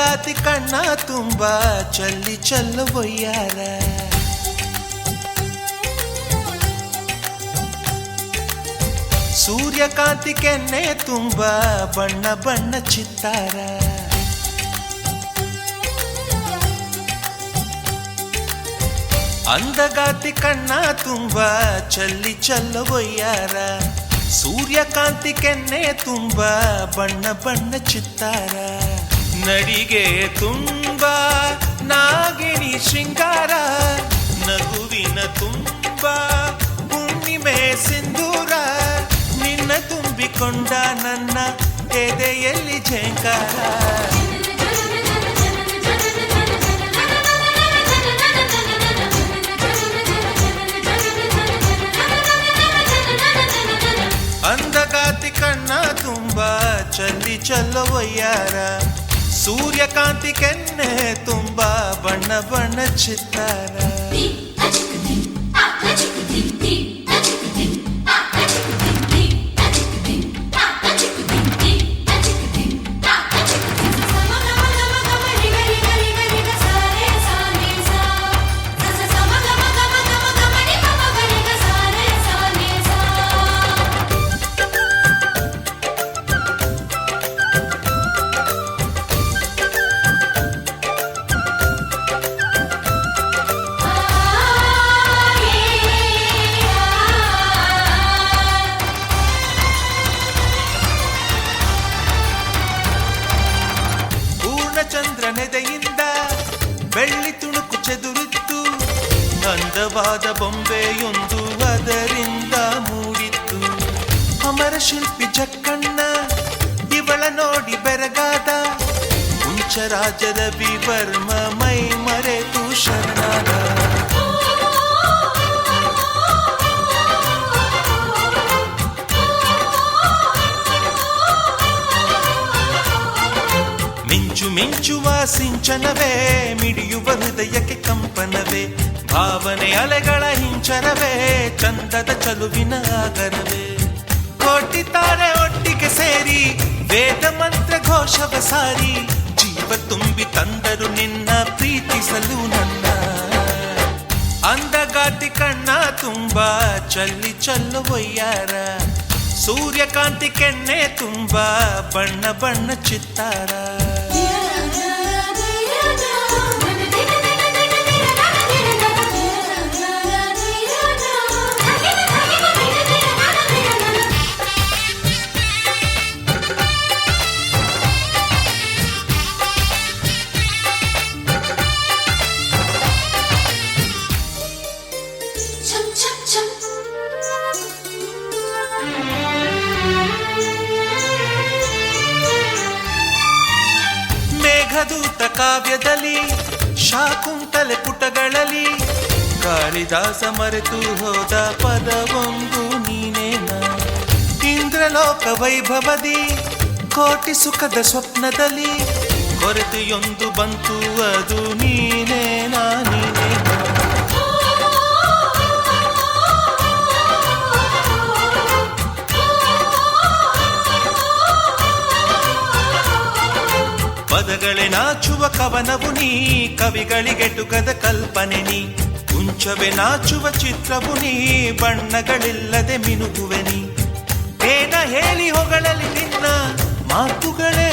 ಅಂದಗಾತಿ ಕಣ್ಣ ತುಂಬ ಚಲ್ಲಿ ಚೆಲ್ಲುವಯ್ಯಾರ ಸೂರ್ಯಕಾಂತಿ ಕೆನ್ನೆ ತುಂಬ ಬಣ್ಣ ಬಣ್ಣ ಚಿತ್ತಾರ ಅಂದಗಾತಿ ಕಣ್ಣ ತುಂಬ ಚಲ್ಲಿ ಚೆಲ್ಲುವಯ್ಯಾರ ಸೂರ್ಯಕಾಂತಿ ಕೆನ್ನೆ ತುಂಬ ಬಣ್ಣ ಬಣ್ಣ ಚಿತ್ತಾರ ನಡಿಗೆ ತುಂಬ ನಾಗಿಣಿ ಶೃಂಗಾರ ನಗುವಿನ ತುಂಬ ಹುಣ್ಣಿಮೆ ಸಿಂಧೂರ ನಿನ್ನ ತುಂಬಿಕೊಂಡ ನನ್ನ ಎದೆಯಲ್ಲಿ ಝೇಂಕಾರ ಅಂದಗಾತಿ ಕಣ್ಣ ತುಂಬ ಚಲ್ಲಿ ಚೆಲ್ಲುವಯ್ಯಾರ ಸೂರ್ಯಕಾಂತಿ ಕೆನ್ನೆ ತುಂಬ ಬಣ್ಣ ಬಣ್ಣ ಚಿತ್ತಾರ ಚಂದ್ರನೆದೆಯಿಂದ ಬೆಳ್ಳಿ ತುಣುಕು ಚೆದುರಿತ್ತು ಅಂದವಾದ ಬೊಂಬೆಯೊಂದು ಅದರಿಂದ ಮೂಡಿತ್ತು ಅಮರ ಶಿಲ್ಪಿ ಜಕ್ಕಣ್ಣ ಇವಳ ನೋಡಿ ಬೆರಗಾದ ಹುಂಚರಾಜ ರವಿ ವರ್ಮ ಮೈ ಮರೆತು ಶರಣಾದ ಮಿಂಚು ಮಿಂಚುವ ಸಿಂಚನವೇ ಮಿಡಿಯುವ ಹೃದಯಕ್ಕೆ ಕಂಪನವೇ ಭಾವನೆ ಅಲೆಗಳ ಹಿಂಚರವೇ ಚಂದದ ಚಲುವಿನ ಆಗರವೇ ಕೋಟಿ ತಾರೆ ಒಟ್ಟಿಗೆ ಸೇರಿ ವೇದ ಮಂತ್ರ ಘೋಷವ ಸಾರಿ ಜೀವ ತುಂಬಿ ತಂದರು ನಿನ್ನ ಪ್ರೀತಿಸಲು ನನ್ನ ಅಂದಗಾತಿ ಕಣ್ಣ ತುಂಬ ಚಲ್ಲಿ ಚೆಲ್ಲುವಯ್ಯಾರ ಸೂರ್ಯಕಾಂತಿ ಕೆನ್ನೆ ತುಂಬ ಬಣ್ಣ ಬಣ್ಣ ಚಿತ್ತಾರ ಮೇಘದೂತ ಕಾವ್ಯದಲ್ಲಿ ಶಾಕುಂತಲೆ ಪುಟಗಳಲ್ಲಿ ಕಾಳಿದಾಸ ಮರೆತು ಹೋದ ಪದವೊಂದು ನೀನೇನ ಇಂದ್ರಲೋಕ ವೈಭವದಿ ಕೋಟಿ ಸುಖದ ಸ್ವಪ್ನದಲ್ಲಿ ಕೊರತೆಯೊಂದು ಬಂತು ಅದು ನೀನೇನಾ ನೀನೇನ ಪದಗಳೇ ನಾಚುವ ಕವನವು ನೀ ಕವಿಗಳಿಗೆಟುಕದ ಕಲ್ಪನೆ ನೀ ಕುಂಚವೇ ನಾಚುವ ಚಿತ್ರವು ನೀ ಬಣ್ಣಗಳಿಲ್ಲದೆ ಮಿನುಗುವೆ ನೀ ಏನ ಹೇಳಿ ಹೊಗಳಲಿ ನಿನ್ನ ಮಾತುಗಳೇ